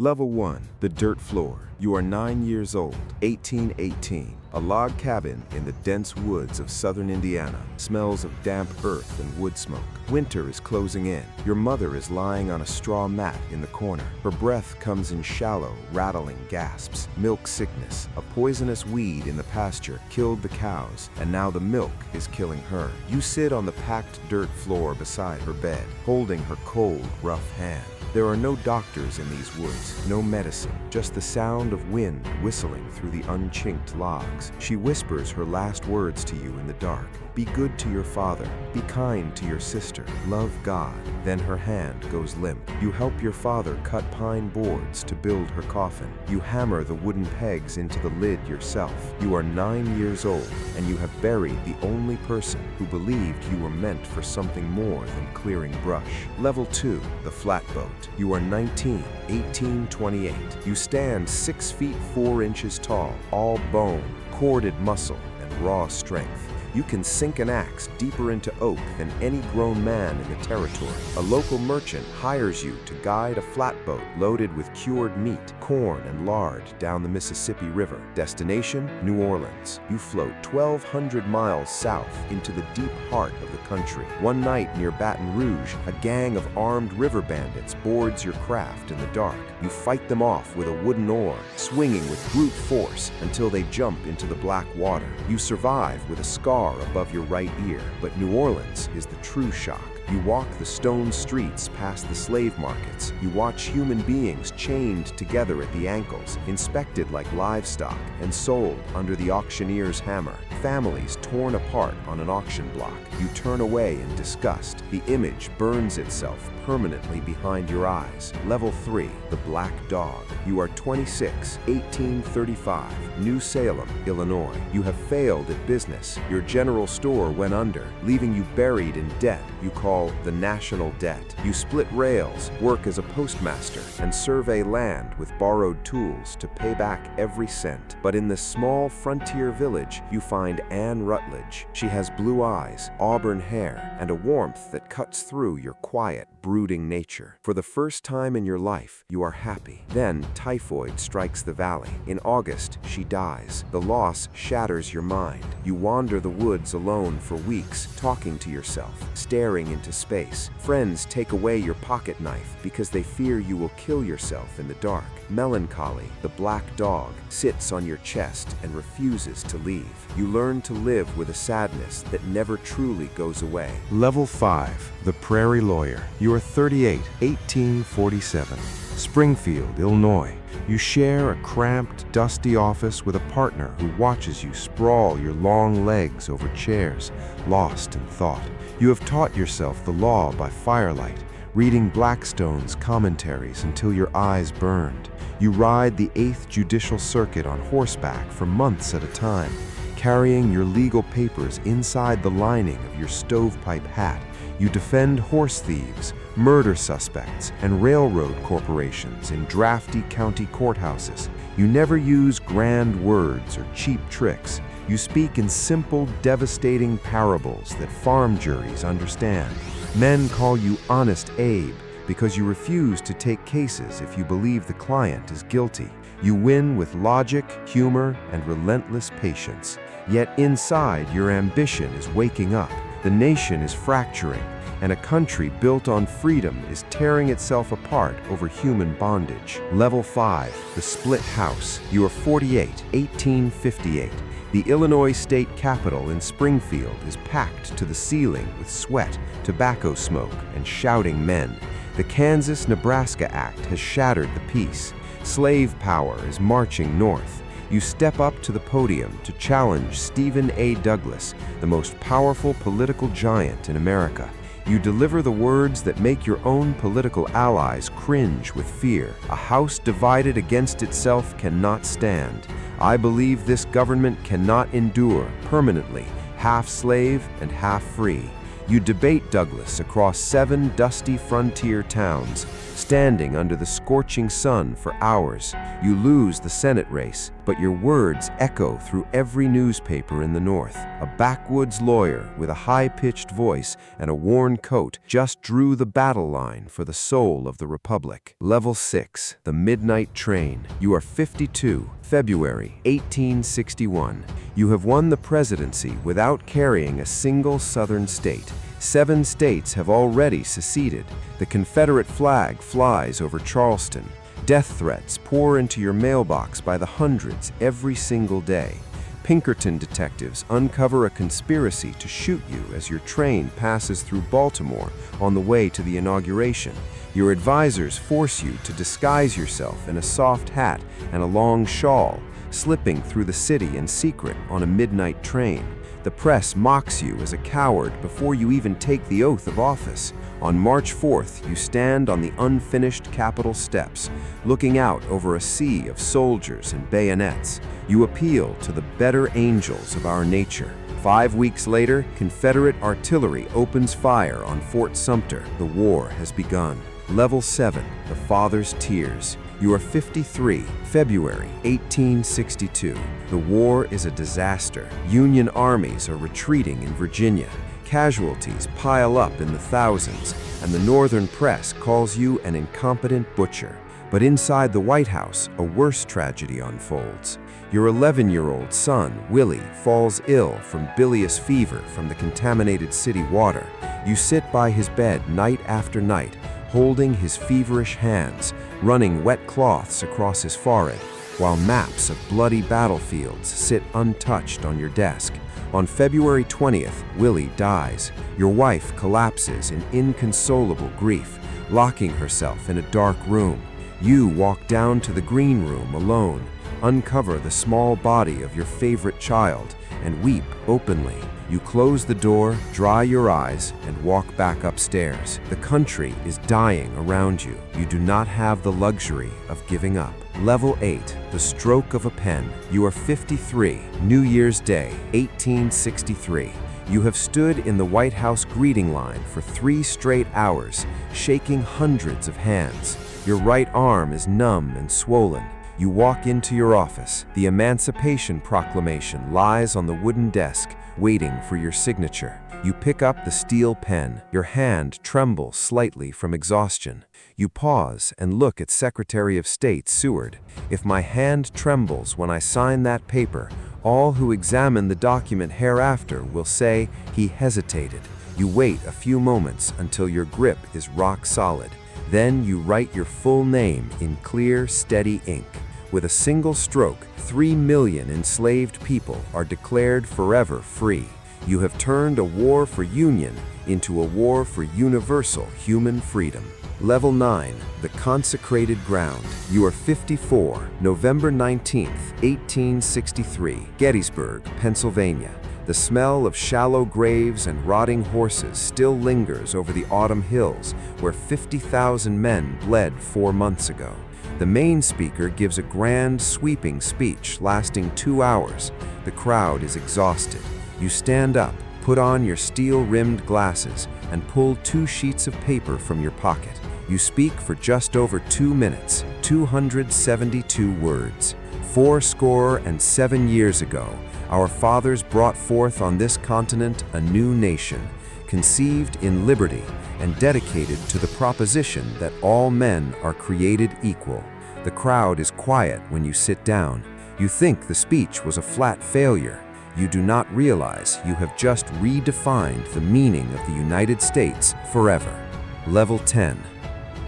Level 1, the dirt floor. You are 9 years old, 1818. A log cabin in the dense woods of southern Indiana smells of damp earth and wood smoke. Winter is closing in. Your mother is lying on a straw mat in the corner. Her breath comes in shallow, rattling gasps. Milk sickness, a poisonous weed in the pasture, killed the cows, and now the milk is killing her. You sit on the packed dirt floor beside her bed, holding her cold, rough hand. There are no doctors in these woods, no medicine, just the sound of wind whistling through the unchinked logs. She whispers her last words to you in the dark. Be good to your father. Be kind to your sister. Love God. Then her hand goes limp. You help your father cut pine boards to build her coffin. You hammer the wooden pegs into the lid yourself. You are 9 years old, and you have buried the only person who believed you were meant for something more than clearing brush. Level 2, the flatboat. You are 19, 1828. You stand 6 feet 4 inches tall, all bone, corded muscle, and raw strength. You can sink an axe deeper into oak than any grown man in the territory. A local merchant hires you to guide a flatboat loaded with cured meat, corn, and lard down the Mississippi River. Destination, New Orleans. You float 1,200 miles south into the deep heart of the country. One night near Baton Rouge, a gang of armed river bandits boards your craft in the dark. You fight them off with a wooden oar, swinging with brute force until they jump into the black water. You survive with a scar above your right ear, but New Orleans is the true shock. You walk the stone streets past the slave markets. You watch human beings chained together at the ankles, inspected like livestock, and sold under the auctioneer's hammer. Families torn apart on an auction block. You turn away in disgust. The image burns itself permanently behind your eyes. Level 3, the Black Dog. You are 26, 1835, New Salem, Illinois. You have failed at business. Your general store went under, leaving you buried in debt you call the national debt. You split rails, work as a postmaster, and survey land with borrowed tools to pay back every cent. But in this small frontier village, you find Anne Rutledge. She has blue eyes, auburn hair, and a warmth that cuts through your quiet, brooding nature. For the first time in your life, you are happy. Then typhoid strikes the valley. In August, she dies. The loss shatters your mind. You wander the woods alone for weeks, talking to yourself, staring into space. Friends take away your pocket knife because they fear you will kill yourself in the dark. Melancholy, the black dog, sits on your chest and refuses to leave. You learn to live with a sadness that never truly goes away. Level 5, the Prairie Lawyer. You are 38, 1847. Springfield, Illinois. You share a cramped, dusty office with a partner who watches you sprawl your long legs over chairs, lost in thought. You have taught yourself the law by firelight, reading Blackstone's commentaries until your eyes burned. You ride the 8th Judicial Circuit on horseback for months at a time, carrying your legal papers inside the lining of your stovepipe hat. You defend horse thieves, murder suspects, and railroad corporations in drafty county courthouses. You never use grand words or cheap tricks. You speak in simple, devastating parables that farm juries understand. Men call you Honest Abe because you refuse to take cases if you believe the client is guilty. You win with logic, humor, and relentless patience. Yet inside, your ambition is waking up. The nation is fracturing, and a country built on freedom is tearing itself apart over human bondage. Level 5, the Split House. You are 48, 1858. The Illinois state capitol in Springfield is packed to the ceiling with sweat, tobacco smoke, and shouting men. The Kansas-Nebraska Act has shattered the peace. Slave power is marching north. You step up to the podium to challenge Stephen A. Douglas, the most powerful political giant in America. You deliver the words that make your own political allies cringe with fear. A house divided against itself cannot stand. I believe this government cannot endure permanently, half slave and half free. You debate Douglas across 7 dusty frontier towns, standing under the scorching sun for hours. You lose the Senate race, but your words echo through every newspaper in the North. A backwoods lawyer with a high-pitched voice and a worn coat just drew the battle line for the soul of the Republic. Level 6, the midnight train. You are 52, February 1861. You have won the presidency without carrying a single Southern state. 7 states have already seceded. The Confederate flag flies over Charleston. Death threats pour into your mailbox by the hundreds every single day. Pinkerton detectives uncover a conspiracy to shoot you as your train passes through Baltimore on the way to the inauguration. Your advisors force you to disguise yourself in a soft hat and a long shawl, slipping through the city in secret on a midnight train. The press mocks you as a coward before you even take the oath of office. On March 4th, you stand on the unfinished Capitol steps, looking out over a sea of soldiers and bayonets. You appeal to the better angels of our nature. 5 weeks later, Confederate artillery opens fire on Fort Sumter. The war has begun. Level 7, the father's tears. You are 53, February 1862. The war is a disaster. Union armies are retreating in Virginia. Casualties pile up in the thousands, and the Northern press calls you an incompetent butcher. But inside the White House, a worse tragedy unfolds. Your 11-year-old son, Willie, falls ill from bilious fever from the contaminated city water. You sit by his bed night after night, holding his feverish hands, running wet cloths across his forehead, while maps of bloody battlefields sit untouched on your desk. On February 20th, Willie dies. Your wife collapses in inconsolable grief, locking herself in a dark room. You walk down to the green room alone, uncover the small body of your favorite child, and weep openly. You close the door, dry your eyes, and walk back upstairs. The country is dying around you. You do not have the luxury of giving up. Level 8, the stroke of a pen. You are 53, New Year's Day, 1863. You have stood in the White House greeting line for 3 straight hours, shaking hundreds of hands. Your right arm is numb and swollen. You walk into your office. The Emancipation Proclamation lies on the wooden desk, waiting for your signature. You pick up the steel pen. Your hand trembles slightly from exhaustion. You pause and look at Secretary of State Seward. If my hand trembles when I sign that paper, all who examine the document hereafter will say he hesitated. You wait a few moments until your grip is rock solid. Then you write your full name in clear, steady ink. With a single stroke, 3 million enslaved people are declared forever free. You have turned a war for union into a war for universal human freedom. Level 9, the consecrated ground. You are 54, November 19th, 1863, Gettysburg, Pennsylvania. The smell of shallow graves and rotting horses still lingers over the autumn hills where 50,000 men bled 4 months ago. The main speaker gives a grand, sweeping speech lasting 2 hours. The crowd is exhausted. You stand up, put on your steel-rimmed glasses, and pull 2 sheets of paper from your pocket. You speak for just over 2 minutes, 272 words. 77 years ago, our fathers brought forth on this continent a new nation, conceived in liberty and dedicated to the proposition that all men are created equal. The crowd is quiet when you sit down. You think the speech was a flat failure. You do not realize you have just redefined the meaning of the United States forever. Level 10,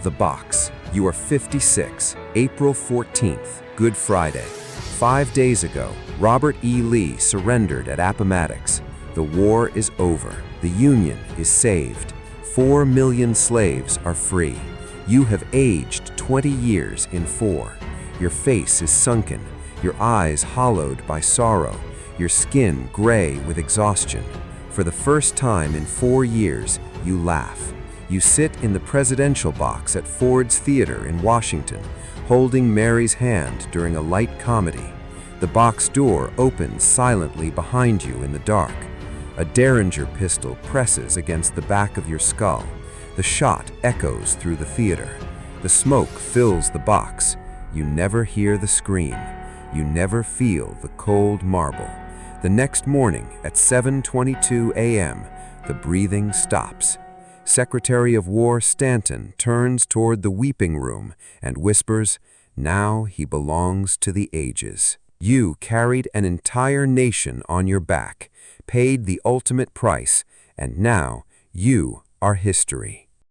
the box. You are 56, April 14th, Good Friday. 5 days ago, Robert E. Lee surrendered at Appomattox. The war is over. The Union is saved. 4 million slaves are free. You have aged 20 years in 4. Your face is sunken, your eyes hollowed by sorrow, your skin gray with exhaustion. For the first time in 4 years, you laugh. You sit in the presidential box at Ford's Theater in Washington, holding Mary's hand during a light comedy. The box door opens silently behind you in the dark. A Derringer pistol presses against the back of your skull. The shot echoes through the theater. The smoke fills the box. You never hear the scream. You never feel the cold marble. The next morning at 7:22 a.m., the breathing stops. Secretary of War Stanton turns toward the weeping room and whispers, "Now he belongs to the ages." You carried an entire nation on your back, paid the ultimate price, and now you are history.